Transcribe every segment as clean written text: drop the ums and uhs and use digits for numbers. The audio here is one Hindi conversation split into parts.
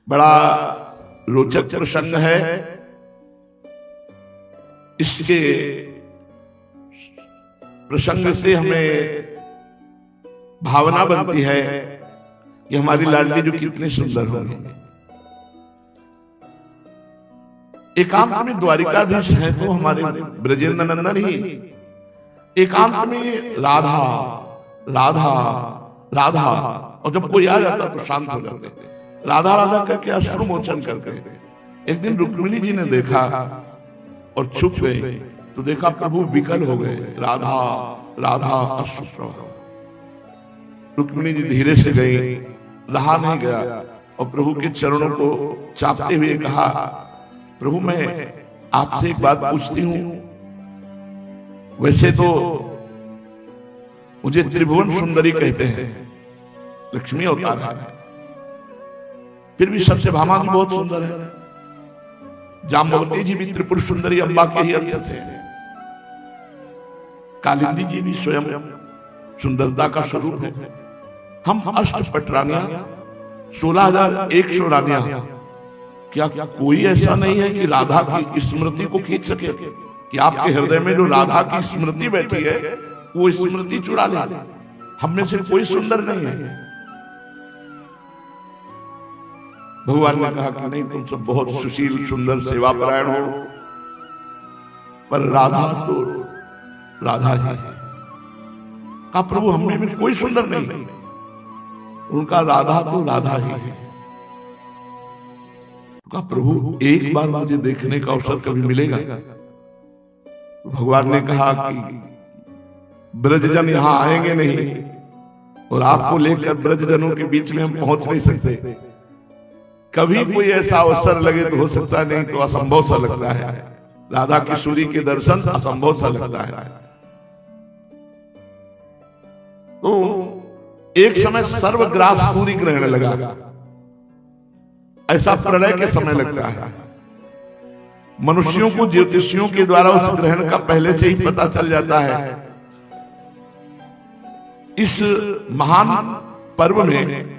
बड़ा रोचक प्रसंग है। इसके प्रसंग से हमें भावना बनती है कि हमारी लाडली जो कितनी सुंदर होगी। एकांत में द्वारिकाधीश है तो हमारे ब्रजेंद्र नंदन ही, एकांत में राधा राधा राधा, और जब कोई आ जाता तो शांत हो जाते, राधा राधा करके अश्रु मोचन करते। एक दिन रुक्मिणी जी ने देखा और छुप गए, तो देखा प्रभु विकल हो गए, राधा राधा अश्रु प्रवाह। रुक्मिणी जी धीरे से गई, रहा नहीं गया और प्रभु के चरणों को चापते हुए कहा, प्रभु मैं आपसे एक बात पूछती हूं, वैसे तो मुझे त्रिभुवन सुंदरी कहते हैं, लक्ष्मी अवतार है, फिर भी सत्यभामा जी बहुत सुंदर है, जाम्बवती जी भी त्रिपुर सुंदरी अम्बा के ही अंश से, कालिंदी जी भी स्वयं सुंदरता का स्वरूप है, हम अष्टपट रानियां 16,100 रानियां, क्या कोई ऐसा नहीं है कि राधा की स्मृति को खींच सके, कि आपके हृदय में जो राधा की स्मृति बैठी है वो स्मृति चुरा ले? हम में से कोई सुंदर नहीं है। भगवान ने कहा कि नहीं, तुम सब बहुत सुशील सुंदर सेवापरायण हो, पर राधा तो राधा ही है। कहा प्रभु हम में कोई सुंदर नहीं, उनका राधा तो राधा ही है। कहा प्रभु एक बार मुझे देखने का अवसर कभी मिलेगा? भगवान ने कहा कि ब्रजजन यहां आएंगे नहीं, और आपको लेकर ब्रजजनों के बीच में हम पहुंच नहीं सकते। कभी कोई ऐसा अवसर लगे तो हो सकता है, नहीं तो असंभव सा लगता है। राधा किशोरी के दर्शन असंभव सा लगता है। तो एक समय सर्वग्रास सूर्य ग्रहण लगा, ऐसा प्रलय के समय लगता है। मनुष्यों को ज्योतिषियों के द्वारा उस ग्रहण का पहले से ही पता चल जाता है। इस महान पर्व में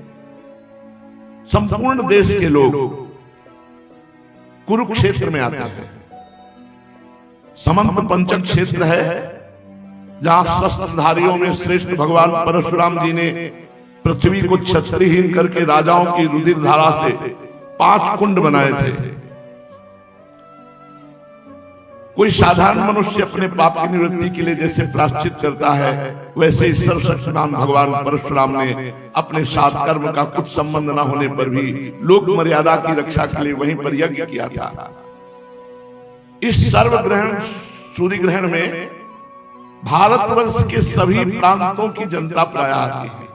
संपूर्ण देश के लोग कुरुक्षेत्र में आते हैं। समंत पंचक क्षेत्र है, जहां शस्त्रधारियों में श्रेष्ठ भगवान परशुराम जी ने पृथ्वी को क्षत्रिहीन करके राजाओं की रुधिर धारा से 5 कुंड बनाए थे। कोई साधारण मनुष्य अपने पाप की निवृत्ति के लिए जैसे प्रायश्चित करता है, वैसे ही सर्वशक्तिमान भगवान परशुराम ने अपने साथ कर्म का कुछ संबंध न होने पर भी लोक मर्यादा की रक्षा के लिए वहीं पर यज्ञ किया था। इस सर्वग्रहण सूर्य ग्रहण में भारतवर्ष के सभी प्रांतों की जनता प्राय आती है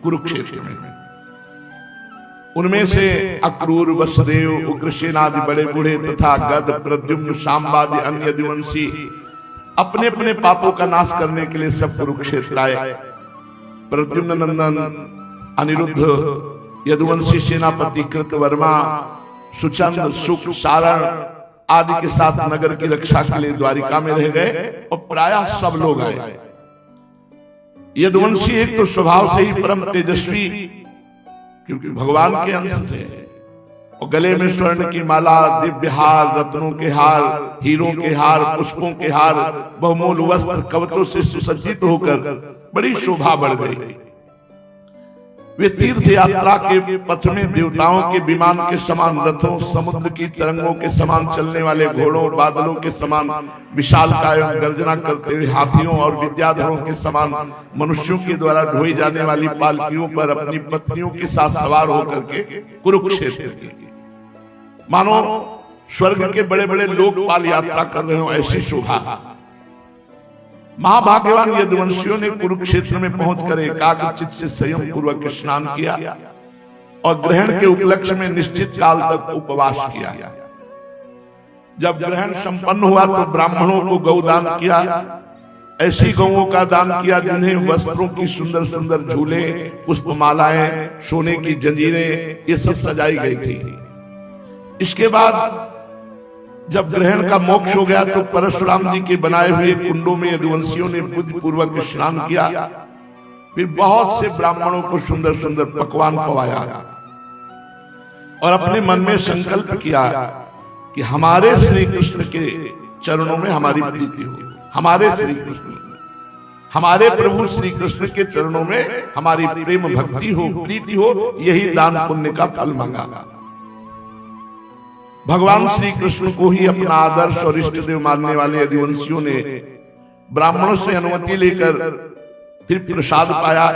कुरुक्षेत्र में। उनमें से अक्रूर, वसुदेव, उग्रसेन आदि बड़े बूढ़े तथा गद, प्रद्युम्न, शांबादि अन्य यदुवंशी अपने अपने पापों का नाश करने के लिए सब कुरुक्षेत्र आए। प्रद्युम्न नंदन, अनिरुद्ध, यदुवंशी सेनापति कृतवर्मा, सुचंद, सुख, सारण आदि के साथ नगर की रक्षा के लिए द्वारिका में रह गए और प्रायः सब लोग आए। यदुवंशी एक तो स्वभाव से ही परम तेजस्वी, क्योंकि भगवान के अंश थे, और गले में स्वर्ण की माला, दिव्य हार, रत्नों के हार, हीरों के हार, पुष्पों के हार, बहुमूल वस्त्र, कवचों से सुसज्जित होकर बड़ी शोभा बढ़ गई। वे तीर्थ यात्रा के पथ में देवताओं के विमान के समान रथों, समुद्र की तरंगों के समान चलने वाले घोड़ों और बादलों के समान विशालकाय गर्जना करते हुए हाथियों और विद्याधरों के समान मनुष्यों के द्वारा ढोई जाने वाली पालकियों पर अपनी पत्नियों के साथ सवार होकर के कुरुक्षेत्र के मानो स्वर्ग के बड़े बड़े लोकपाल यात्रा कर रहे हो, ऐसी शोभा। महाभाग्यवान यदुवंशियों ने कुरुक्षेत्र में पहुंचकर एकाग्रचित से संयम पूर्वक स्नान किया और ग्रहण के उपलक्ष्य में निश्चित काल तक उपवास किया। जब ग्रहण संपन्न हुआ तो ब्राह्मणों को गौदान किया। ऐसी गौओं का दान किया जिन्हें वस्त्रों की सुंदर सुंदर झूले, पुष्पमालाएं, सोने की जंजीरें ये सब सजाई गई थी। इसके बाद जब ग्रहण का मोक्ष हो गया तो परशुराम जी के बनाए हुए कुंडों में यदुवंशियों ने बुद्धि पूर्वक स्नान किया। फिर बहुत से ब्राह्मणों को सुंदर सुंदर पकवान खवाया और अपने मन में संकल्प किया कि हमारे श्री कृष्ण के चरणों में हमारी प्रीति हो, हमारे श्री कृष्ण, हमारे प्रभु श्री कृष्ण के चरणों में हमारी प्रेम भक्ति हो, प्रीति हो, यही दान पुण्य का फल मांगा। भगवान श्री कृष्ण को ही अपना आदर्श और इष्ट देव मानने वाले यदुवंशियों ने ब्राह्मणों से अनुमति लेकर फिर प्रसाद पाया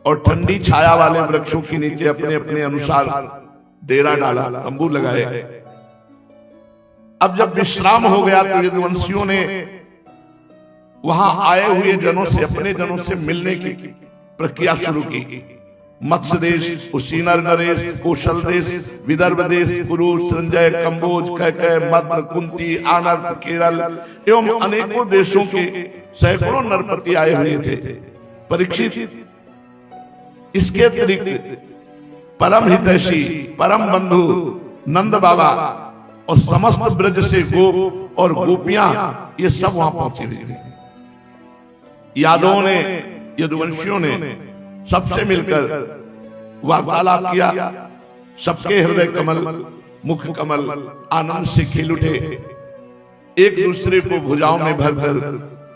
और ठंडी छाया वाले वृक्षों के नीचे अपने अपने अनुसार डेरा डाला, तंबू लगाए। अब जब विश्राम हो गया तो यदुवंशियों ने वहां आए हुए जनों से, अपने जनों से मिलने की प्रक्रिया शुरू की। मत्स्य देश, उसीनर नरेश, कौशल देश, विदर्भ देश, पुरुष, संजय, कंबोज, कैकय, मद्र, कुंती, आनर्त, केरल एवं अनेकों देशों के सैकड़ों नरपति आए हुए थे। परीक्षित इसके अतिरिक्त परम हितैषी, परम बंधु नंद बाबा और समस्त ब्रज से गोप और गोपियां, ये सब वहां पहुंचे हुए थे। यादवों ने, यदुवंशियों ने सबसे मिलकर वार्तालाप किया। सबके हृदय कमल, मुख कमल आनंद से खिल उठे। एक दूसरे को भुजाओं में भरकर,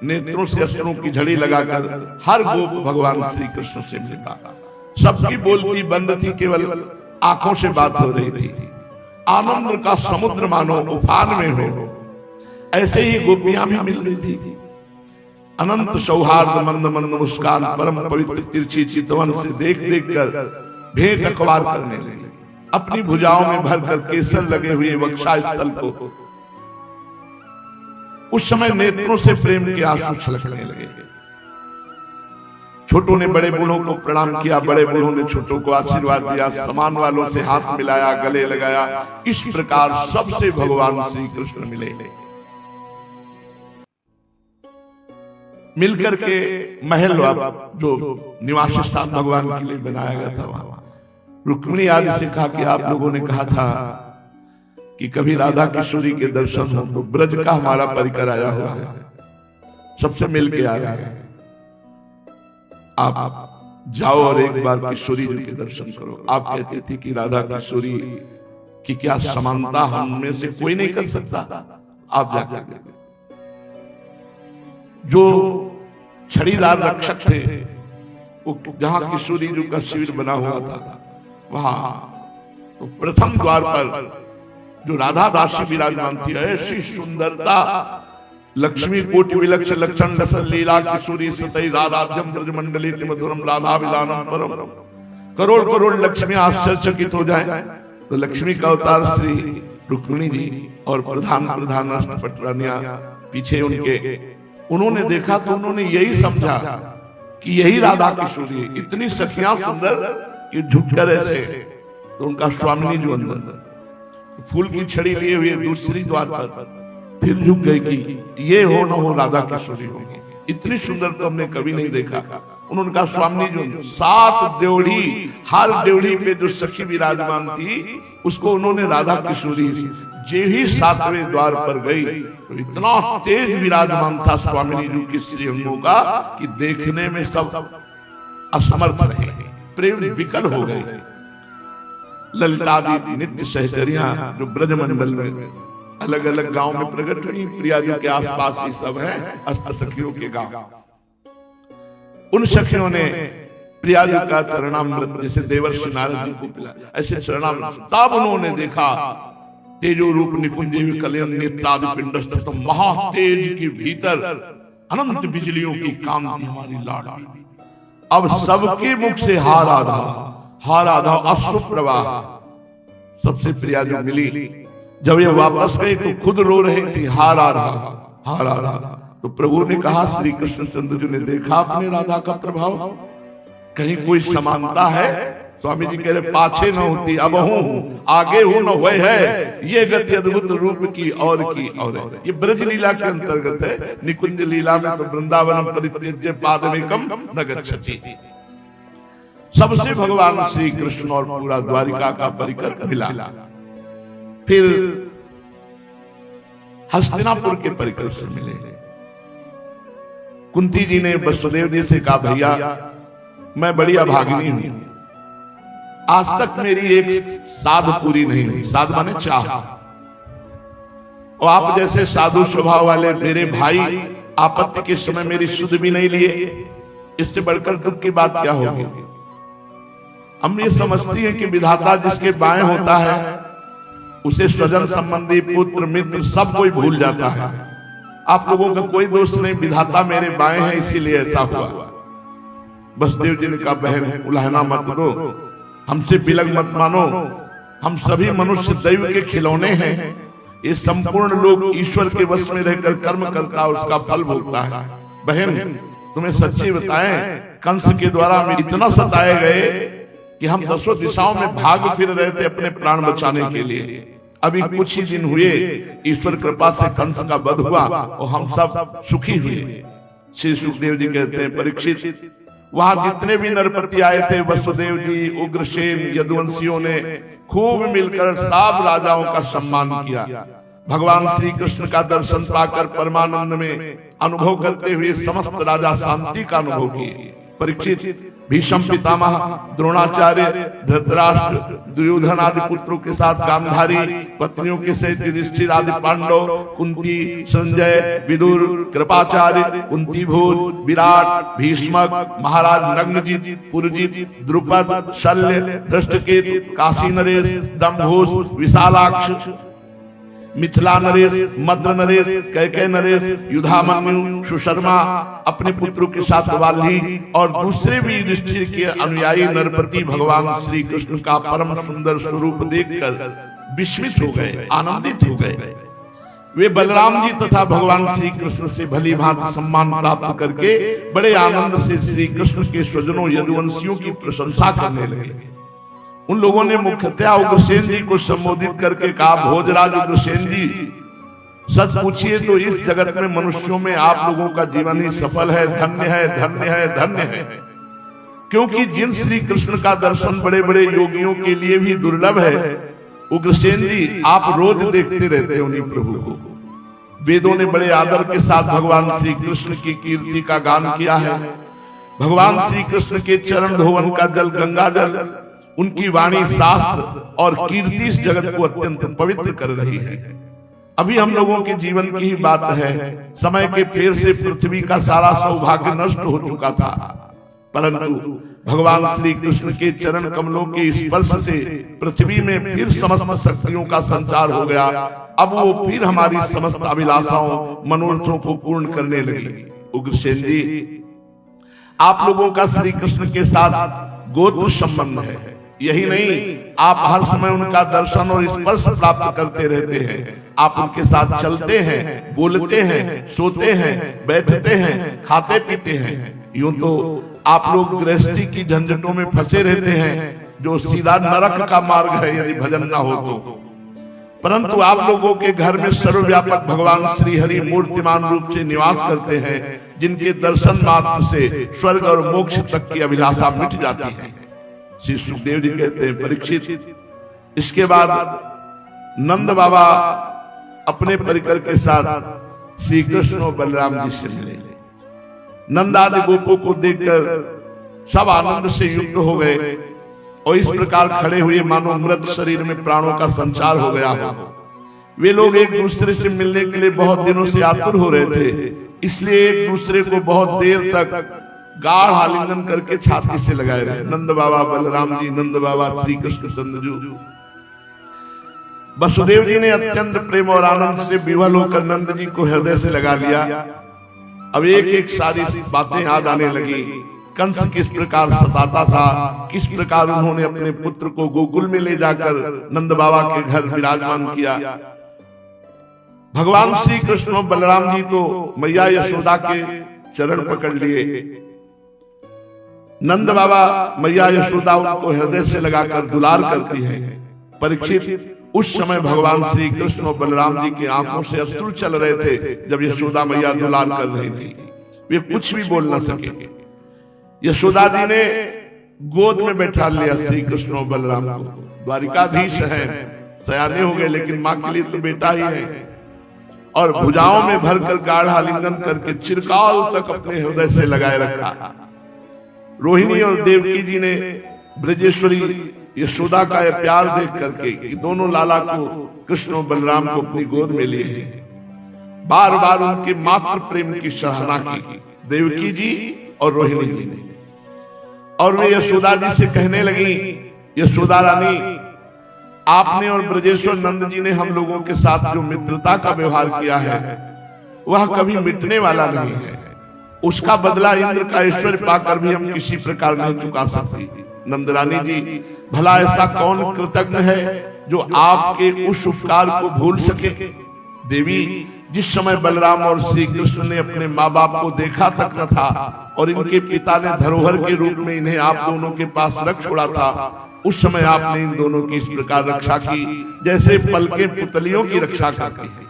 नेत्रों से अश्रुओं की झड़ी लगाकर हर गोप भगवान श्री कृष्ण से मिलता। सबकी बोलती बंद थी, केवल आंखों से बात हो रही थी। आनंद का समुद्र मानो उफान में हो, ऐसे ही गोपियां भी मिल रही थी। अनंत सौहार्द, मंद मंद मुस्कान, परम पवित्र तिरछी चितवन से देख देख कर भेंट अखबार करने लगे। अपनी भुजाओं में भरकर केसर लगे हुए वक्षा स्थल को उस समय नेत्रों से प्रेम के आंसू छलकने लगे। छोटों ने बड़े बूढ़ों को प्रणाम किया, बड़े बूढ़ों ने छोटों को आशीर्वाद दिया, समान वालों से हाथ मिलाया, गले लगाया। इस प्रकार सबसे भगवान श्री कृष्ण मिले। मिलकर के महल जो निवास स्थान भगवान के लिए बनाया गया था, वहां रुक्मिणी आदि से कहा कि आप लोगों ने कहा था कि कभी राधा किशोरी के दर्शन हो तो ब्रज का हमारा परिकर आया हुआ है, सबसे मिल के आया है, आप जाओ और एक बार किशोरी जी के दर्शन करो। आप कहते थे कि राधा किशोरी की क्या समानता हम में से कोई नहीं कर सकता, आप जाकर देखो। जो छड़ीदार रक्षक थे, वो जहां किशोरी जी का शिविर बना हुआ था, वहां तो प्रथम द्वार पर जो राधा दासी विराजमान थी, ऐसी सुंदरता, लक्ष्मी कोटि विलक्ष लक्षण लसन लीला किशोरी सतई राधाद्यम ब्रज मंडली मधुरम राधा विधानम परम। करोड़ करोड़ लक्ष्मी आश्चर्यचकित हो जाए तो लक्ष्मी का अवतार श्री रुक्मिणी जी और प्रधान प्रधान अष्टपट रानियां पीछे उनके, उन्होंने देखा तो उन्होंने यही समझा कि यही राधा किशोरी है। इतनी सखियां सुंदर कि झुककर ऐसे, तो उनका स्वामिनी जो अंदर तो फूल की छड़ी लिए हुए दूसरी द्वार पर फिर झुक गई कि ये हो न हो राधा किशोरी होगी। इतनी सुंदर तो हमने कभी नहीं देखा। उन्होंने कहा स्वामिनी जो 7 देवड़ी, हर देवड़ी पे जो सखी विराजमान थी उसको उन्होंने राधा किशोरी, जे ही 7वें द्वार पर गई तो इतना तेज विराजमान था स्वामिनी जी के श्रीअंगों का कि देखने में सब असमर्थ रहे, प्रेम विकल हो गए। ललितादि नित्य सहचरियां जो ब्रजमंडल में अलग अलग गांव में प्रकट हुई, प्रिया जी के आसपास ही सब है अष्ट सखियों के गांव। उन सखियों ने प्रिया जी का चरणामृत जैसे देवर्षि नारद जी को पिलाया, ऐसे चरणामृत। तब उन्होंने देखा तेजो रूप निकुंज कलयन नेत्रादि पिंड स्थित महातेज के भीतर अनंत बिजलियों की कांति हमारी लाडली। अब सबके मुख से हा राधा अश्रु प्रवाह। सबसे प्रिया जो मिली, जब ये वापस गई तो खुद रो रही थी, हा राधा। तो प्रभु ने कहा, श्री कृष्णचंद्र जी ने देखा अपने राधा का प्रभाव, कहीं कोई समानता है? स्वामी जी कह रहे पाछे न होती अब हूं, आगे हूं न वह है, ये गति अद्भुत रूप की और है। ये ब्रज लीला के अंतर्गत है। निकुंज लीला में तो वृंदावन परित्यज्य पादमेकम न गच्छति। सबसे भगवान श्री कृष्ण और पूरा द्वारिका का परिकर मिला। फिर हस्तिनापुर के परिकर से मिले। कुंती जी ने वसुदेव जी से कहा, भैया मैं बड़ी अभागिनी हूं, आज तक मेरी एक साध पूरी नहीं हुई। साध माने चाह। और आप जैसे साधु स्वभाव वाले मेरे भाई आपत्ति के समय मेरी सुध भी नहीं लिए, इससे बढ़कर दुख की बात क्या होगी। हम ये समझती है कि विधाता जिसके बाएं होता है उसे स्वजन संबंधी पुत्र मित्र सब कोई भूल जाता है। आप लोगों का कोई दोस्त नहीं, विधाता मेरे बाएं है इसीलिए ऐसा हुआ। बसदेव जी ने कहा बहन उलाहना मत दो, हमसे बिलग मत मानो, हम सभी मनुष्य दैव के खिलौने हैं। ये संपूर्ण लोग ईश्वर के वश में रहकर कर्म करता है, उसका फल भोगता है। बहन तुम्हें सच्ची बताएं, कंस के द्वारा हम इतना सताए गए कि हम 10 दिशाओं में भाग फिर रहे थे अपने प्राण बचाने के लिए। अभी कुछ ही दिन हुए ईश्वर कृपा से कंस का वध हुआ और हम सब सुखी हुए। श्री सुखदेव जी कहते हैं परीक्षित, वहां जितने भी नरपति आए थे, वसुदेव जी, उग्रसेन, यदुवंशियों ने खूब मिलकर सब राजाओं का सम्मान किया। भगवान श्री कृष्ण का दर्शन पाकर परमानंद में अनुभव करते हुए समस्त राजा शांति का अनुभव किए। परीक्षित भीष्म पितामह, द्रोणाचार्य, धृतराष्ट्र, दुर्योधन आदि पुत्रों के साथ गांधारी, पत्नियों के सहित युधिष्ठिर आदि पांडव, कुंती, संजय, विदुर, कृपाचार्य, कुंती भोज, विराट, भीष्मक, महाराज नग्नजित, पुरजित, द्रुपद, शल्य, धृष्टकेतु, काशी नरेश, दम्भोज, विशालाक्ष, मिथिला नरेश, मद्र नरेश, कैकेय नरेश, युधामन्यु, सुशर्मा, अपने पुत्रों के साथ वाल्ही और दूसरे भी युधिष्ठिर के अनुयायी नरपति भगवान श्री कृष्ण का परम सुंदर स्वरूप देखकर विस्मित हो गए, आनंदित हो गए। वे बलराम जी तथा भगवान श्री कृष्ण से भली भांति सम्मान प्राप्त करके बड़े आनंद से श्री कृष्ण के स्वजनों यदुवंशियों की प्रशंसा करने लगे। उन लोगों ने मुख्यतः उग्रसेन जी को संबोधित करके कहा, भोजराज उग्रसेन जी, सच पूछिए तो इस जगत में मनुष्यों में आप लोगों का जीवन ही सफल है, धन्य है, धन्य है, धन्य है। क्योंकि जिन श्री कृष्ण का दर्शन बड़े बड़े योगियों के लिए भी दुर्लभ है, उग्रसेन जी आप रोज देखते रहते हैं उन्हीं प्रभु को। वेदों ने बड़े आदर के साथ भगवान श्री कृष्ण की कीर्ति का गान किया है। भगवान श्री कृष्ण के चरण धोवन का जल गंगा जल, उनकी वाणी शास्त्र और कीर्ति इस जगत को अत्यंत पवित्र कर रही है। अभी हम लोगों के जीवन की ही बात है, समय के फेर से पृथ्वी का सारा सौभाग्य नष्ट हो चुका था, परंतु भगवान श्री कृष्ण के चरण कमलों के स्पर्श से पृथ्वी में फिर समस्त शक्तियों का संचार हो गया। अब वो फिर हमारी समस्त अभिलाषाओं मनोरथों को पूर्ण करने लगी। उग्रसेन जी, आप लोगों का श्री कृष्ण के साथ गोत्र संबंध है। यही नहीं, आप हर समय उनका दर्शन और स्पर्श प्राप्त करते रहते हैं। आप उनके साथ चलते हैं, बोलते हैं, सोते हैं, बैठते हैं, खाते पीते हैं। यूं तो आप लोग गृहस्थी की झंझटों में फंसे रहते हैं, जो सीधा नरक का मार्ग है यदि भजन ना हो तो। परंतु आप लोगों के घर में सर्वव्यापक भगवान श्री हरि मूर्तिमान रूप से निवास करते हैं, जिनके दर्शन मात्र से स्वर्ग और मोक्ष तक की अभिलाषा मिट जाती है। श्री सुखदेव जी कहते हैं परीक्षित, इसके बाद नंद बाबा अपने परिकर के साथ श्री कृष्ण और बलराम जी से मिले। नंद आदि गोपों को देखकर सब आनंद से युक्त हो गए और इस प्रकार खड़े हुए मानो मृत शरीर में प्राणों का संचार हो गया हो। वे लोग एक दूसरे से मिलने के लिए बहुत दिनों से आतुर हो रहे थे, इसलिए एक दूसरे को बहुत देर तक गाढ़ आलिंगन करके छाती से लगाए रहे। नंद बाबा, बलराम जी, नंद बाबा, श्री कृष्ण चंद्र जी। वसुदेव जी ने अत्यंत प्रेम और आनंद से विवल होकर नंद जी को हृदय से लगा लिया। अब एक एक सारी बातें याद आने लगी। कंस किस प्रकार सताता था, किस प्रकार उन्होंने अपने पुत्र को गोकुल में ले जाकर नंद बाबा के घर विराजमान किया। भगवान श्री कृष्ण और बलराम जी तो मैया यशोदा के चरण पकड़ लिए। नंद बाबा, मैया यशोदा उनको हृदय से लगाकर दुलार करती है। परीक्षित, उस समय भगवान श्री कृष्ण और बलराम जी की आंखों से अश्रु चल रहे थे जब यशोदा मैया दुलार कर रही थी। वे कुछ भी बोल न सके। यशोदा जी ने गोद में बैठा लिया श्री कृष्ण और बलराम को। द्वारिकाधीश हैं, सयाने हो गए, लेकिन माँ के लिए तो बेटा ही है। और भुजाओं में भरकर गाढ़ा आलिंगन करके चिरकाल तक अपने हृदय से लगाए रखा। रोहिणी और देवकी जी ने ब्रजेश्वरी यशोदा का यह प्यार देख करके कि दोनों लाला को, कृष्ण और बलराम को अपनी गोद में लिए हैं, बार बार उनके मातृ प्रेम की सराहना की देवकी जी और रोहिणी जी ने। और वे यशोदा जी से कहने लगी, यशोदा रानी, आपने और ब्रजेश्वर नंद जी ने हम लोगों के साथ जो मित्रता का व्यवहार किया है वह कभी मिटने वाला नहीं है। उसका बदला इंद्र का ऐश्वर्य पाकर भी हम किसी प्रकार नहीं चुका सकते। नंदरानी जी, भला ऐसा कौन कृतज्ञ है जो आपके उस उपकार को भूल सके। देवी, जिस समय बलराम और श्री कृष्ण ने अपने माँ बाप को देखा तक न था और इनके पिता ने धरोहर के रूप में इन्हें आप दोनों के पास रख छोड़ा था, उस समय आपने इन दोनों की इस प्रकार रक्षा की जैसे पलके पुतलियों की रक्षा करते हैं।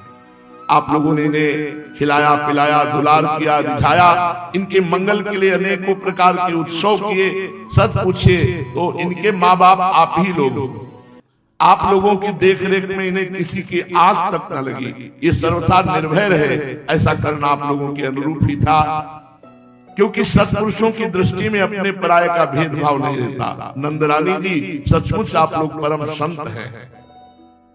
आप लोगों ने इन्हें खिलाया पिलाया, दुलार किया, रिझाया, इनके मंगल के लिए अनेकों प्रकार के उत्सव किए। सच पूछिए तो इनके माँ बाप आप ही लोग, आप लोगों की देख रेख में इन्हें किसी की आस तक न लगी। ये सर्वथा निर्भय रहे, ऐसा करना आप लोगों के अनुरूप ही था, क्योंकि सत्पुरुषों की दृष्टि में अपने पराये का भेदभाव नहीं रहता। नंदरानी जी, सचमुच आप लोग परम संत हैं।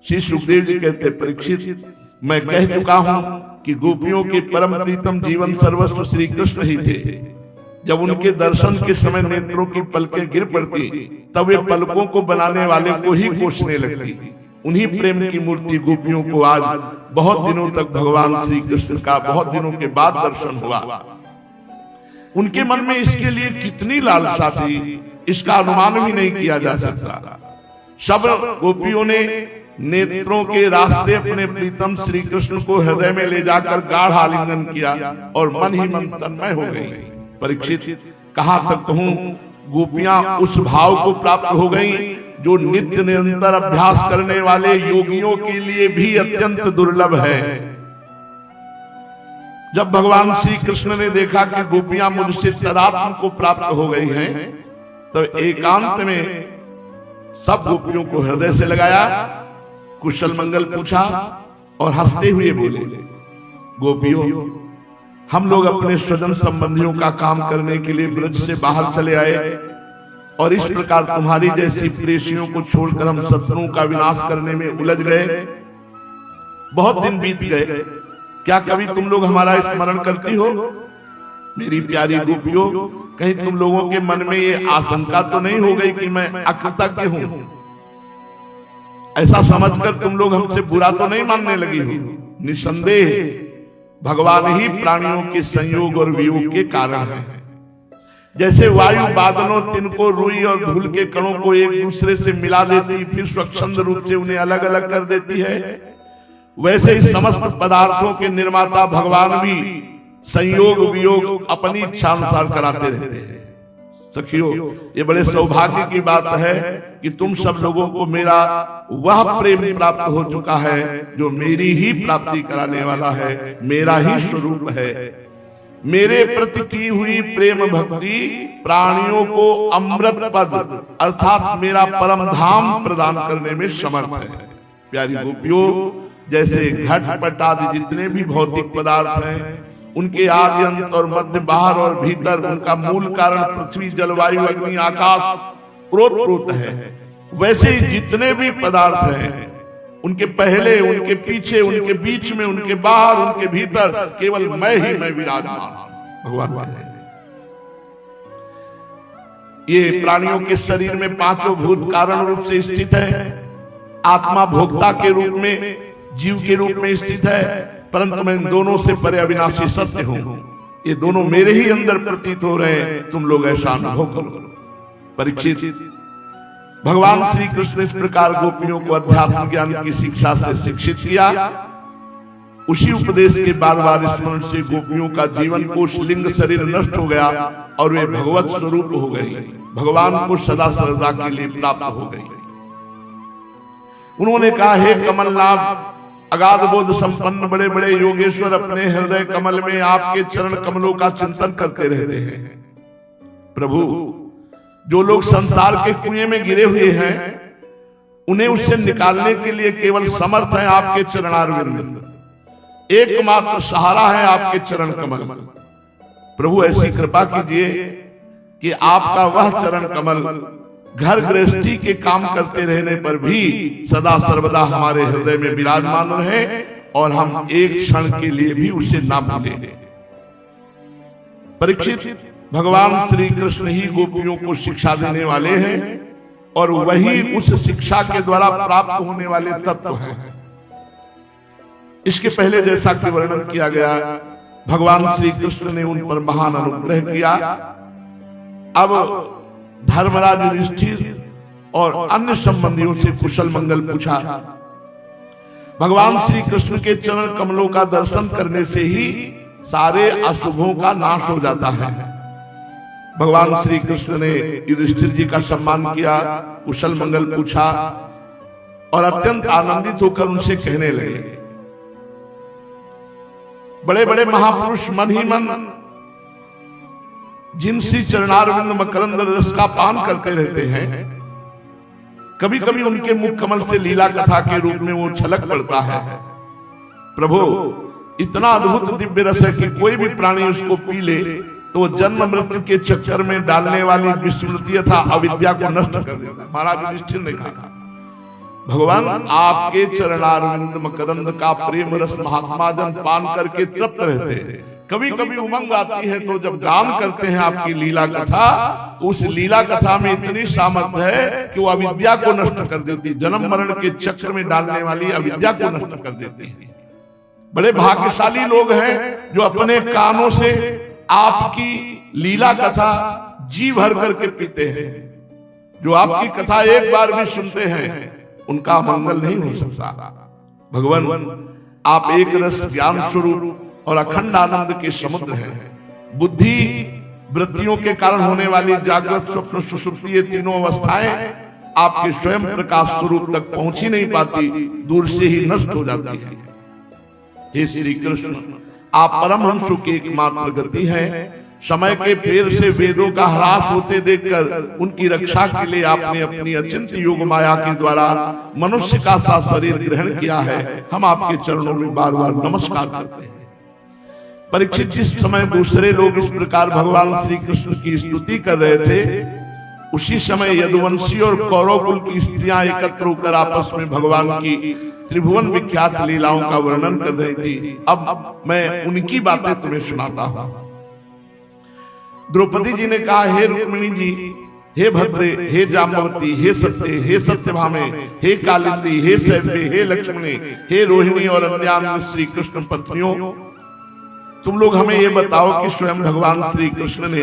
श्री सुखदेव जी कहते, परीक्षित, मैं कह चुका हूं कि गोपियों के परम प्रीतम जीवन सर्वस्व श्री कृष्ण ही थे। जब उनके दर्शन के समय नेत्रों की पलकें गिर पड़ती, तब वे पलकों को बनाने वाले को ही कोसने लगती। उन्हीं प्रेम की मूर्ति गोपियों को आज बहुत दिनों तक भगवान श्री कृष्ण का बहुत दिनों के बाद दर्शन हुआ। उनके मन में इसके लिए कितनी लालसा थी, इसका अनुमान भी नहीं किया जा सकता। सब गोपियों ने नेत्रों के रास्ते अपने प्रीतम श्री कृष्ण को हृदय में ले जाकर गाढ़ आलिंगन किया और मन ही मन तन्मय हो गई। परीक्षित, कहां तक कहूं, गोपियां उस भाव को प्राप्त हो गईं जो नित्य निरंतर अभ्यास करने वाले योगियों के लिए भी अत्यंत दुर्लभ है। जब भगवान श्री कृष्ण ने देखा कि गोपियां मुझसे तदात्म को प्राप्त हो गई हैं, तो एकांत में सब गोपियों को हृदय से लगाया, कुशल मंगल पूछा और हंसते हुए बोले, गोपियों, हम लोग अपने स्वजन संबंधियों का काम करने के लिए ब्रज से बाहर चले आए और इस प्रकार तुम्हारी जैसी प्रेषियों को छोड़कर हम शत्रुओं का विनाश करने में उलझ गए। बहुत दिन बीत गए, क्या कभी तुम लोग हमारा स्मरण करती हो? मेरी प्यारी गोपियों, कहीं तुम लोगों के मन में ये आशंका तो नहीं हो गई कि मैं अकृतज्ञ हूं? ऐसा समझकर तुम लोग हमसे बुरा तो नहीं मानने लगी हो? निसंदेह भगवान ही प्राणियों के संयोग और वियोग के कारण है। जैसे वायु बादलों, तिनको, रुई और धूल के कणों को एक दूसरे से मिला देती, फिर स्वच्छंद रूप से उन्हें अलग अलग कर देती है, वैसे ही समस्त पदार्थों के निर्माता भगवान भी संयोग वियोग अपनी इच्छा अनुसार कराते रहते हैं। सखियों, ये बड़े सौभाग्य की बात है कि तुम सब लोगों को मेरा वह प्रेम प्राप्त हो चुका है जो मेरी ही प्राप्ति कराने वाला है, मेरा ही स्वरूप है। मेरे प्रति की हुई प्रेम भक्ति प्राणियों को अमृत पद अर्थात मेरा परम धाम प्रदान करने में समर्थ है। प्यारी गोपियों, जैसे घट पट आदि जितने भी भौतिक पदार्थ हैं, उनके आदि अंत और मध्य, बाहर और भीतर, उनका मूल कारण पृथ्वी, जलवायु, अग्नि, आकाश ओतप्रोत है, वैसे ही जितने भी पदार्थ हैं, उनके पहले, उनके पीछे, उनके बीच में, उनके बाहर, उनके भीतर केवल मैं ही मैं विराजमान भगवान है। ये प्राणियों के शरीर में पांचों भूत कारण रूप से स्थित है। आत्मा भोक्ता के रूप में, जीव के रूप में स्थित है, परंतु मैं इन दोनों से परे अविनाशी सत्य हूं। ये दोनों मेरे ही अंदर प्रतीत हो रहे हैं, तुम लोग ऐसा अनुभव करो। परीक्षित, भगवान श्री कृष्ण इस प्रकार गोपियों को अध्यात्म ज्ञान की शिक्षा से शिक्षित किया। उसी उपदेश के बार बार स्मरण से गोपियों का जीवन कोश लिंग शरीर नष्ट हो गया और वे भगवत स्वरूप हो गई, भगवान को सदा सर्वदा के लिए प्राप्त हो गई। उन्होंने कहा, हे कमलनाभ, अगाध बोध संपन्न बड़े बड़े योगेश्वर अपने हृदय कमल में आपके चरण कमलों का चिंतन करते रहते हैं। प्रभु, जो लोग संसार के कुएं में गिरे हुए हैं, उन्हें उससे निकालने के लिए केवल समर्थ है आपके चरणारविंद। एकमात्र सहारा है आपके चरण कमल। प्रभु, ऐसी कृपा कीजिए कि आपका वह चरण कमल घर गृहस्थी के काम करते रहने पर भी सदा सर्वदा हमारे हृदय में विराजमान रहे और हम एक क्षण के लिए भी उसे ना भूलें। परीक्षित, भगवान श्री कृष्ण ही गोपियों को शिक्षा देने वाले हैं और वही उस शिक्षा के द्वारा प्राप्त होने वाले तत्व हैं। इसके पहले जैसा कि वर्णन किया गया, भगवान श्री कृष्ण ने उन पर महान अनुग्रह किया। अब धर्मराज युधिष्ठिर और अन्य संबंधियों से कुशल मंगल पूछा। भगवान श्री कृष्ण के चरण कमलों का दर्शन करने से ही सारे अशुभों का नाश हो जाता है। भगवान श्री कृष्ण ने युधिष्ठिर जी का सम्मान किया, कुशल मंगल पूछा और अत्यंत आनंदित होकर उनसे कहने लगे, बड़े बड़े महापुरुष मन ही मन जिनसी चरणारविंद मकरंद रस का पान करते रहते हैं, कभी कभी उनके मुख कमल से लीला कथा के रूप में वो छलक पड़ता है। प्रभु, इतना अद्भुत दिव्य रस है कि कोई भी प्राणी उसको पी ले तो जन्म मृत्यु के चक्कर में डालने वाली विस्मृति तथा अविद्या को नष्ट कर देता है। महाराज युधिष्ठिर ने कहा, भगवान आपके चरणारविंद मकरंद का प्रेम रस महात्मा जन पान करके तृप्त रहते हैं। कभी कभी उमंग आती है तो जब गान करते हैं आपकी लीला कथा, उस लीला कथा में इतनी सामर्थ्य है कि वो अविद्या को नष्ट कर देती, जन्म मरण के चक्र में डालने वाली अविद्या को नष्ट कर देती है। बड़े भाग्यशाली लोग हैं जो अपने कानों से आपकी लीला कथा जी भर करके पीते हैं। जो आपकी कथा एक बार भी सुनते हैं उनका मंगल नहीं हो सकता। भगवान, आप एक रस ज्ञान स्वरूप और अखंड आनंद के समुद्र हैं। बुद्धि वृत्तियों के कारण होने वाली जागृत स्वप्न सुषुप्ति ये तीनों अवस्थाएं आपके स्वयं प्रकाश स्वरूप तक पहुंच ही नहीं पाती, दूर से ही नष्ट हो जाती है। हे श्री कृष्ण, आप परमहंसों की एकमात्र गति हैं। समय के फेर से वेदों का ह्रास होते देखकर उनकी रक्षा के लिए आपने अपनी अचिंत्य योग माया के द्वारा मनुष्य का सा शरीर ग्रहण किया है। हम आपके चरणों में बार बार नमस्कार करते हैं। परीक्षित, जिस समय दूसरे लोग इस प्रकार भगवान श्री कृष्ण की स्तुति कर रहे थे, उसी समय यदुवंशी और कौरव कुल की स्त्रियां एकत्र होकर आपस में भगवान की त्रिभुवन विख्यात लीलाओं का वर्णन कर रही थी। अब मैं उनकी बातें तुम्हें सुनाता हूं। द्रौपदी जी ने कहा, हे रुक्मिणी जी, हे भद्रे, हे जाम्बवती, हे सत्य, हे सत्यभामे, हे कालिंदी, हे सैव्य, हे लक्ष्मणी, हे रोहिणी और अन्य श्री कृष्ण पत्नियों, तुम लोग हमें ये बताओ कि स्वयं भगवान श्री कृष्ण ने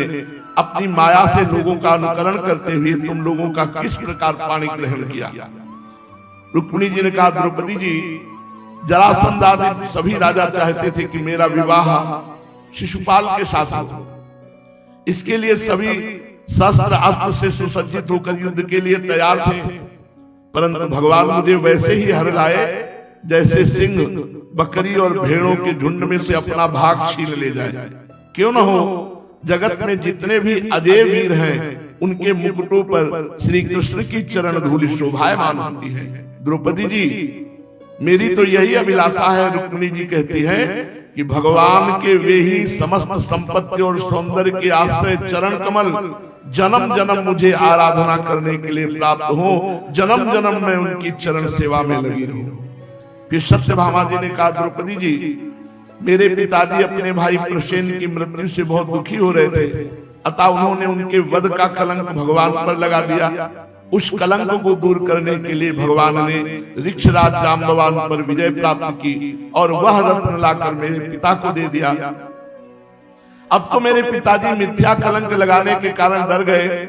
अपनी माया से लोगों का अनुकरण करते हुए तुम लोगों का किस प्रकार पाणी ग्रहण किया। रुक्मिणी जी ने कहा, द्रौपदी जी, जरासंध आदि सभी राजा चाहते थे कि मेरा विवाह शिशुपाल के साथ हो। इसके लिए सभी शस्त्र अस्त्र से सुसज्जित होकर युद्ध के लिए तैयार थे, परंतु भगवान मुझे वैसे ही हर लाए जैसे सिंह बकरी और भेड़ों के झुंड में से अपना भाग छीन ले जाए। क्यों न हो, जगत में जितने भी अजय वीर हैं उनके मुकुटों पर श्री कृष्ण की चरण धूलि शोभायमान होती है। द्रौपदी जी, मेरी तो यही अभिलाषा है। रुक्मिणी जी कहती है कि भगवान के वे ही समस्त संपत्ति और सौंदर्य के आश्रय चरण कमल जन्म जन्म मुझे आराधना करने के लिए प्राप्त हो, जन्म जन्म में उनकी चरण सेवा में लगी रहूं। फिर सत्यभामा जी ने कहा, द्रौपदी जी, मेरे पिताजी अपने भाई प्रसेन की मृत्यु से बहुत दुखी हो रहे थे, अतः उन्होंने उनके वध का कलंक भगवान पर लगा दिया। उस कलंक को दूर करने के लिए भगवान ने ऋक्षराज जाम्बवान पर विजय प्राप्त की और वह रत्न लाकर मेरे पिता को दे दिया। अब तो मेरे पिताजी मिथ्या कलंक लगाने के कारण डर गए।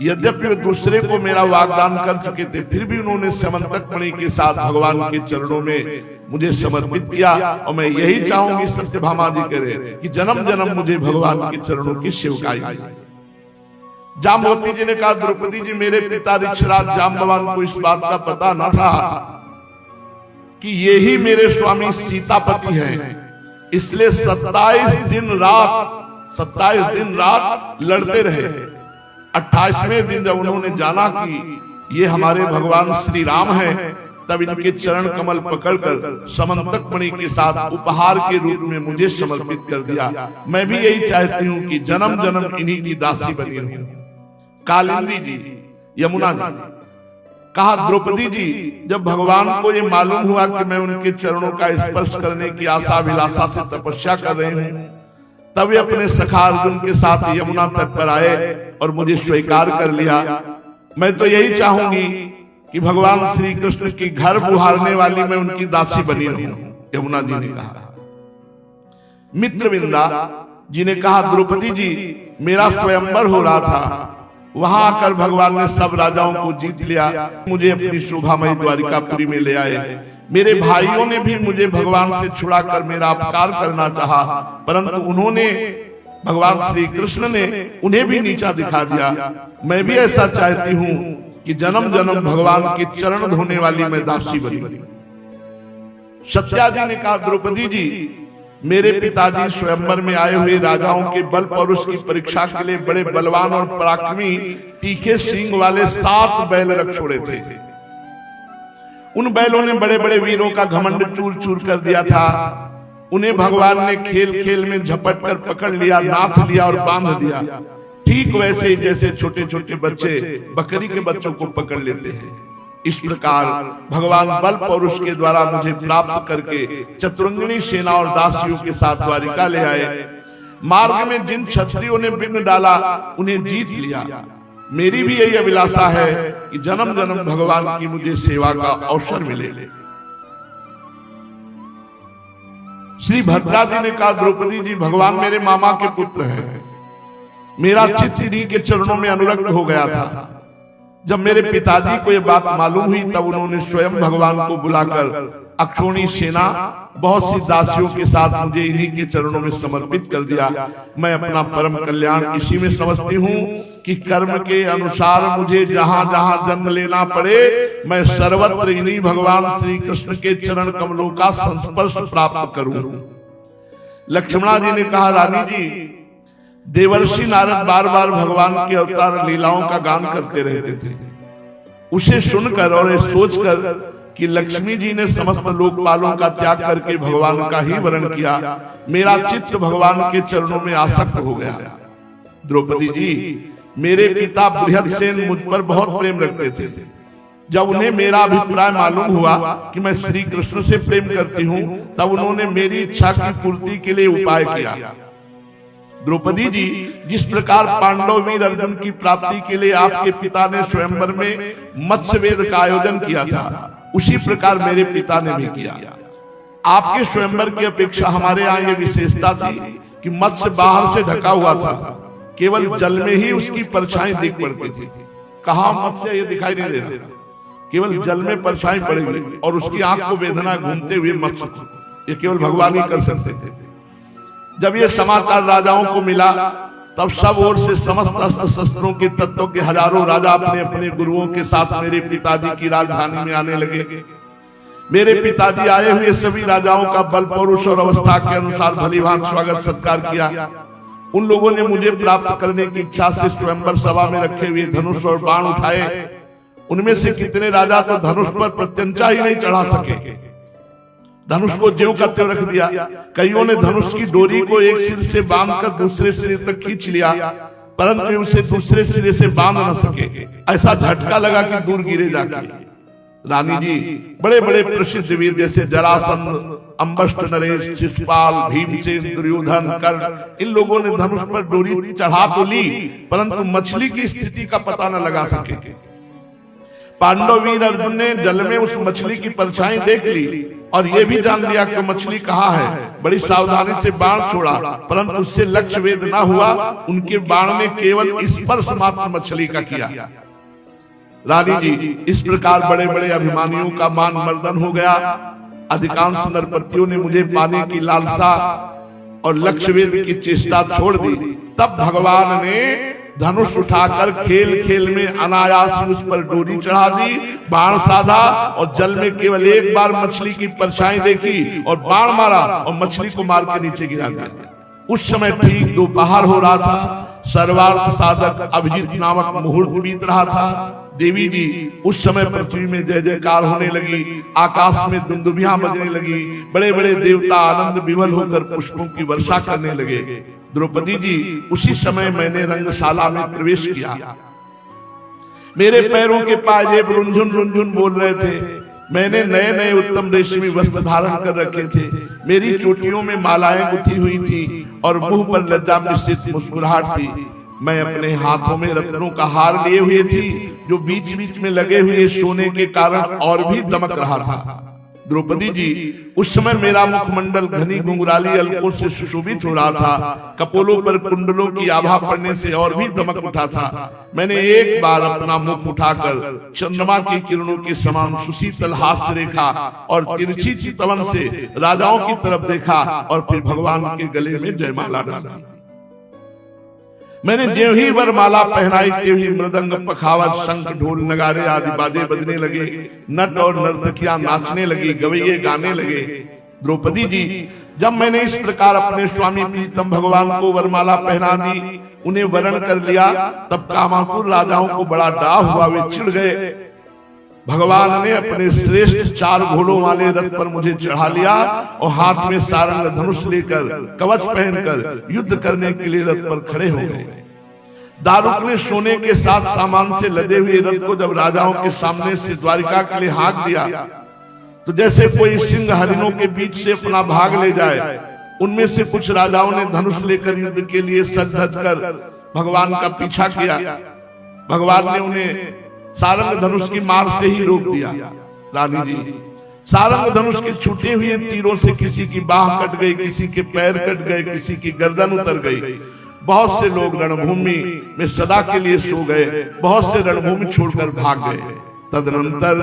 यद्यपि वे दूसरे को मेरा वाग्दान कर चुके थे, फिर भी उन्होंने समंतक मणि के साथ भगवान के चरणों में मुझे समर्पित किया। और मैं यही चाहूंगी, सत्यभामा जी करे, कि जन्म जन्म मुझे भगवान के चरणों की सेवकाई। जाम्बवती जी ने कहा, द्रौपदी जी, मेरे पिता ऋक्षराज जाम्बवान को इस बात का पता न था कि ये ही मेरे स्वामी सीतापति हैं, इसलिए 27 दिन रात लड़ते रहे। 28वें दिन जब उन्होंने जाना कि ये हमारे भगवान श्री राम हैं, तब इनके चरण कमल पकड़कर समंतक मणि के साथ उपहार के रूप में मुझे समर्पित कर दिया। मैं भी यही चाहती हूँ कि जन्म जन्म इन्हीं की दासी बनी रहूं। कालिंदी जी, यमुना जी। कहा द्रौपदी जी, जब भगवान को ये मालूम हुआ कि मैं उनके चरणों का स्पर्श करने की आशा अभिलाषा से तपस्या कर रही हूं, तब वे अपने सखा अर्जुन के साथ यमुना तट पर आए और मुझे स्वीकार कर लिया। मैं तो यही चाहूंगी कि भगवान श्री कृष्ण की घर बुहारने वाली मैं उनकी दासी बनी रहूं, यमुना जी ने कहा। मित्रविंदा जी ने कहा, द्रौपदी जी, मेरा स्वयंवर हो रहा था, वहां आकर भगवान ने सब राजाओं को जीत लिया, मुझे अपनी शोभामयी द्वारिकापुरी में ले आए। मेरे भाइयों ने भी मुझे भगवान से छुड़ाकर मेरा अपकार करना चाहा, परंतु उन्होंने, भगवान श्री कृष्ण ने उन्हें भी नीचा दिखा दिया। मैं भी ऐसा चाहती हूं कि जन्म जन्म भगवान के चरण धोने वाली मैं दासी बनी। सत्या जी ने कहा, द्रौपदी जी, मेरे पिताजी स्वयंवर में आए हुए राजाओं के बल पौरुष की परीक्षा के लिए बड़े बलवान और पराक्रमी तीखे सींग वाले 7 बैल रख छोड़े थे। उन बैलों ने बड़े बड़े वीरों का घमंड चूर चूर कर दिया था। उन्हें भगवान ने खेल खेल में झपट कर पकड़ लिया, नाथ लिया और बांध दिया, ठीक वैसे ही जैसे छोटे छोटे बच्चे बकरी के बच्चों को पकड़ लेते हैं। इस प्रकार भगवान बल पौरुष के द्वारा मुझे प्राप्त करके चतुरंगिणी सेना और दासियों के साथ द्वारिका ले आए। मार्ग में जिन क्षत्रियों ने विघ्न डाला उन्हें जीत लिया। मेरी भी यही अभिलाषा है कि जन्म जन्म भगवान की मुझे सेवा का अवसर मिले। श्री भद्रा जी ने कहा, द्रौपदी जी, भगवान मेरे मामा के पुत्र हैं, मेरा चित्त इन्हीं के चरणों में अनुरक्त हो गया था। जब मेरे पिताजी को यह बात मालूम हुई तब उन्होंने स्वयं भगवान को बुलाकर अक्षोणी सेना बहुत सी दासियों के साथ मुझे इन्हीं के चरणों में समर्पित कर दिया। मैं अपना परम कल्याण इसी में समझती हूँ कि कर्म के अनुसार मुझे जहां जहां जन्म लेना पड़े, मैं सर्वत्र इन्हीं भगवान श्री कृष्ण के चरण कमलों का संस्पर्श प्राप्त करूं। लक्ष्मणा जी ने कहा, रानी जी, देवर्षि नारद बार बार भगवान के अवतार लीलाओं का गान करते रहते थे। उसे सुनकर और सोचकर कि लक्ष्मी जी ने समस्त लोकपालों का त्याग करके भगवान का ही वरण किया, मेरा चित्त भगवान के चरणों में आसक्त हो गया। द्रौपदी जी, मेरे पिता बृहदसेन मुझ पर बहुत प्रेम रखते थे। जब उन्हें मेरा अभिप्राय मालूम हुआ कि मैं श्री कृष्ण से प्रेम करती हूँ, तब उन्होंने मेरी इच्छा की पूर्ति के लिए उपाय किया। द्रौपदी जी, जिस प्रकार पांडव वीर अर्जुन की प्राप्ति के लिए आपके पिता ने स्वयंवर में मत्स्यवेद का आयोजन किया था, उसी प्रकार मेरे पिता ने भी किया। आपके स्वयंवर की अपेक्षा हमारे यहाँ ये विशेषता थी कि मत्स्य बाहर से ढका हुआ था, केवल जल में ही उसकी परछाई दिख पड़ती थी। कहाँ मत्स्य ये दिखाई नहीं दे रहा, केवल जल में परछाई पड़ी हुई, और उसकी आंख को वेदना घूमते हुए मत्स्य, ये केवल भगवान ही कर सकते थे। जब ये समाचार राजाओं को मिला तब सब ओर से समस्त अस्त्र शस्त्रों के तत्वों के हजारों राजा अपने अपने गुरुओं के साथ मेरे पिताजी की राजधानी में आने लगे। मेरे पिताजी आए हुए सभी राजाओं का बल पौरुष और अवस्था के अनुसार भलीभांति स्वागत सत्कार किया। उन लोगों ने मुझे प्राप्त करने की इच्छा से स्वयंवर सभा में रखे हुए धनुष और बाण उठाए। उनमें से कितने राजा तो धनुष पर प्रत्यंचा ही नहीं चढ़ा सके, धनुष को ज्यों का त्यों रख दिया। कईयों ने धनुष की डोरी को एक सिर से बांधकर दूसरे सिरे तक खींच लिया, परंतु उसे दूसरे सिरे से बांध न सके। ऐसा झटका लगा कि दूर गिरे जाके। रानी जी, बड़े बड़े प्रसिद्ध वीर जैसे जरासंध, अंबष्ट नरेश, शिशुपाल, भीमसेन, दुर्योधन, कर्ण, इन लोगों ने धनुष पर डोरी चढ़ा तो ली, परंतु मछली की स्थिति का पता न लगा सके। पांडव वीर अर्जुन ने जल में उस मछली की परछाई देख ली और यह भी जान लिया कि मछली कहाँ है। बड़ी सावधानी से बाण छोड़ा, परंतु उससे लक्ष्य वेद ना हुआ। उनके बाण ने केवल स्पर्श मात्र मछली का किया। रानी जी, इस प्रकार बड़े बड़े अभिमानियों का मान मर्दन हो गया। अधिकांश नरपतियों ने मुझे पाने की लालसा और लक्ष्य वेद की चेष्टा छोड़ दी। तब भगवान ने धनुष उठाकर खेल खेल में अनायास उस पर डोरी चढ़ा दी, बाण साधा और जल में केवल एक बार मछली की परछाई देखी और बाण मारा और मछली को मार के नीचे गिरा दिया। उस समय ठीक दोपहर हो रहा था। सर्वार्थ साधक अभिजीत नामक मुहूर्त बीत रहा था। देवी जी, उस समय पृथ्वी में जय जयकार होने लगी, आकाश में दुंदुभियां बजने लगी, बड़े बड़े देवता आनंद विवल होकर पुष्पों की वर्षा करने लगे। द्रौपदी जी, उसी समय मैंने रंगशाला में प्रवेश किया। मेरे पैरों के पाजेब रुंझुन रुंझुन बोल रहे थे। मैंने नए नए उत्तम रेशमी वस्त्र धारण कर रखे थे। मेरी चोटियों में मालाएं गुथी हुई थी और मुंह पर लज्जा मिश्रित मुस्कुराहट थी। मैं अपने हाथों में रत्नों का हार लिए हुए थी, जो बीच बीच में लगे हुए सोने के कारण और भी दमक रहा था। द्रौपदी जी, उस समय मेरा मुखमंडल घनी घुंघराली अलकों से सुशोभित हो रहा था। कपोलों पर कुंडलों की आभा पड़ने से और भी दमक उठा था। मैंने एक बार अपना मुख उठाकर चंद्रमा की किरणों के समान सुशीतल हास्य रेखा और तिरछी चितवन से राजाओं की तरफ देखा और फिर भगवान के गले में जयमाला डाला। मैंने ज्यों ही वरमाला पहनाई त्यों ही मृदंग, पखावज, शंख, ढोल, नगारे आदि बाजे बजने लगे। नट और नर्तकियां नाचने लगी, गवैये गाने लगे। द्रौपदी जी, जब मैंने इस प्रकार अपने स्वामी प्रीतम भगवान को वरमाला पहना दी, उन्हें वरण कर लिया, तब कामातुर राजाओं को बड़ा डाह हुआ। वे चिढ़ गए। भगवान ने अपने श्रेष्ठ 4 घोड़ों वाले रथ पर मुझे चढ़ा लिया और हाथ में सारंग धनुष लेकर कवच पहनकर युद्ध करने के लिए रथ पर खड़े हो गए। दारुक ने सोने के साथ सामान से लदे हुए रथ को जब राजाओं के सामने से द्वारिका के लिए हाँक दिया, तो जैसे कोई सिंह हरिणों के बीच से अपना भाग ले जाए, उनमें से कुछ राजाओं ने धनुष लेकर युद्ध के लिए सज धज कर भगवान का पीछा किया। भगवान ने उन्हें सारंग धनुष की मार से ही रोक दिया। रानी जी, सारंग धनुष के छूटे हुए तीरों से किसी की बाह कट गई, किसी के पैर कट गए, किसी की गर्दन उतर गई। बहुत से लोग रणभूमि में सदा के लिए सो गए, बहुत से रणभूमि छोड़कर भाग गए। तदनंतर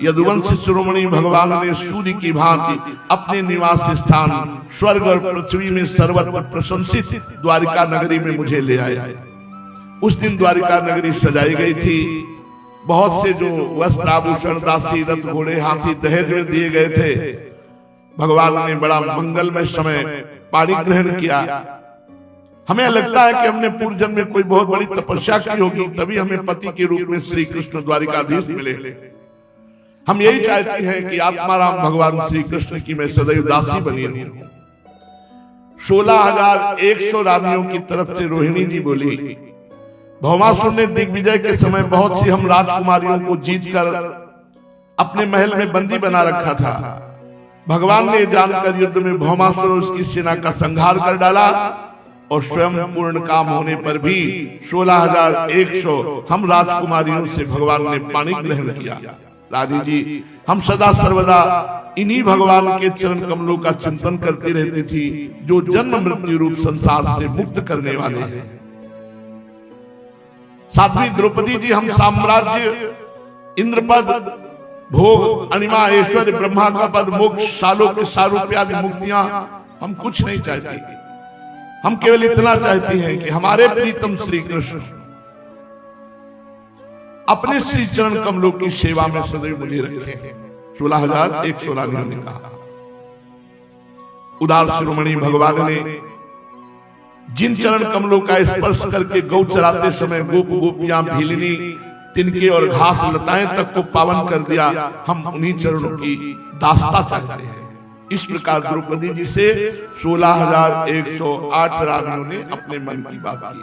यदुवंश शिरोमणि भगवान ने सूर्य की भांति अपने निवास स्थान स्वर्ग और पृथ्वी में सर्वत्र प्रशंसित द्वारिका नगरी में मुझे ले आए। उस दिन द्वारिका नगरी सजाई गई थी। बहुत से जो वस्त्र आभूषण, दासी, रथ, घोड़े, हाथी दहेज में दिए गए थे। भगवान ने बड़ा मंगलमय समय पाणी ग्रहण किया। हमें लगता है कि हमने पूर्व जन्म में कोई बहुत बड़ी तपस्या की होगी, तभी हमें पति के रूप में श्री कृष्ण द्वारिकाधीश मिले। हम यही चाहते हैं कि आत्माराम भगवान श्री कृष्ण की मैं सदैव दासी बनी रहूं। 16,100 रानियों की तरफ से रोहिणी जी बोली, भौमासुर ने दिग्विजय के समय बहुत सी हम राजकुमारियों को जीतकर अपने महल में बंदी बना रखा था। भगवान ने जानकर युद्ध में भौमासुर और उसकी सेना का संहार कर डाला और स्वयं पूर्ण काम होने पर भी 16,100 हम राजकुमारियों से भगवान ने पाणी ग्रहण किया। रानी जी, हम सदा सर्वदा इन्हीं भगवान के चरण कमलों का चिंतन करती रहती थी, जो जन्म मृत्यु रूप संसार से मुक्त करने वाले हैं। साध्वी द्रौपदी जी, हम साम्राज्य, इंद्रपद, भोग, अणिमा, ऐश्वर्य, ब्रह्मा का पद, मोक्ष, सालोक, सारूप्य आदि मुक्तियां हम कुछ नहीं चाहते। हम केवल इतना चाहते हैं कि हमारे प्रीतम श्री कृष्ण अपने श्री चरण कमलों की सेवा में सदैव मुझे रखें। 16,100 रानियों ने कहा। उदार शिरोमणि भगवान ने जिन चरण कमलों का स्पर्श करके गौ चराते समय गोप गोपियां, भीलिनी, तिनके और घास लताएं तक को पावन कर दिया, हम उन्हीं चरणों की दास्ता चाहते हैं। इस प्रकार द्रौपदी जी से 16,108 रानियों ने अपने मन की बात की।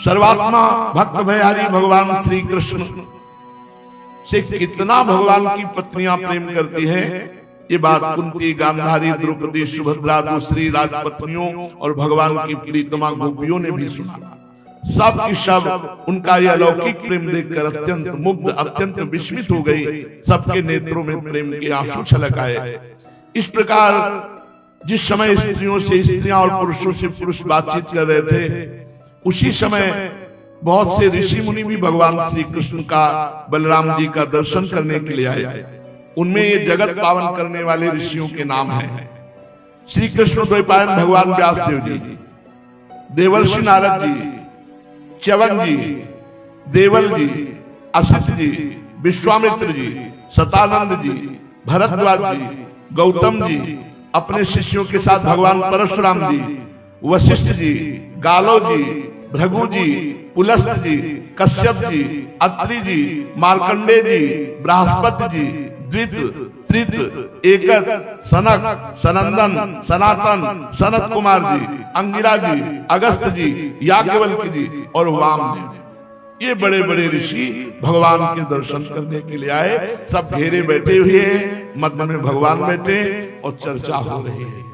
सर्वात्मा भक्त भयहारी भगवान श्री कृष्ण से कितना भगवान की पत्नियां प्रेम करती हैं, ये बात कुंती, गांधारी, द्रौपदी, सुभद्रा, दूसरी राजपत्नियों और भगवान की प्रीतमा गोपियों ने भी सुना। सब की सब उनका यह अलौकिक प्रेम देखकर अत्यंत मुग्ध, अत्यंत विस्मित हो गई। सबके नेत्रों में प्रेम के आंसू छलक आए। इस प्रकार जिस समय स्त्रियों से स्त्रियां और पुरुषों से पुरुष बातचीत कर रहे थे, उसी समय बहुत से ऋषि मुनि भी भगवान श्री कृष्ण का, बलराम जी का दर्शन करने के लिए आए। उनमें ये जगत पावन करने वाले ऋषियों के नाम हैं श्री कृष्ण द्वैपायन भगवान व्यासदेव जी, देवर्षि नारद जी, च्यवन जी, देवल जी, असित जी, विश्वामित्र जी, सतानंद जी, भरद्वाज जी, गौतम जी, अपने शिष्यों के साथ भगवान परशुराम जी, वशिष्ठ जी, गालो जी, भृगु जी, पुलस्त जी, कश्यप जी, अत्रि जी, मार्कंडे जी, बृहस्पति जी, द्वित, त्रित, एकत, सनक, सनंदन, सनातन, सनत कुमार जी, अंगिरा जी, अगस्त जी, याज्ञवल्क्य जी और वाम जी। ये बड़े बड़े ऋषि भगवान के दर्शन करने के लिए आए, सब घेरे बैठे हुए हैं, मध्य में भगवान बैठे और चर्चा हो रही है।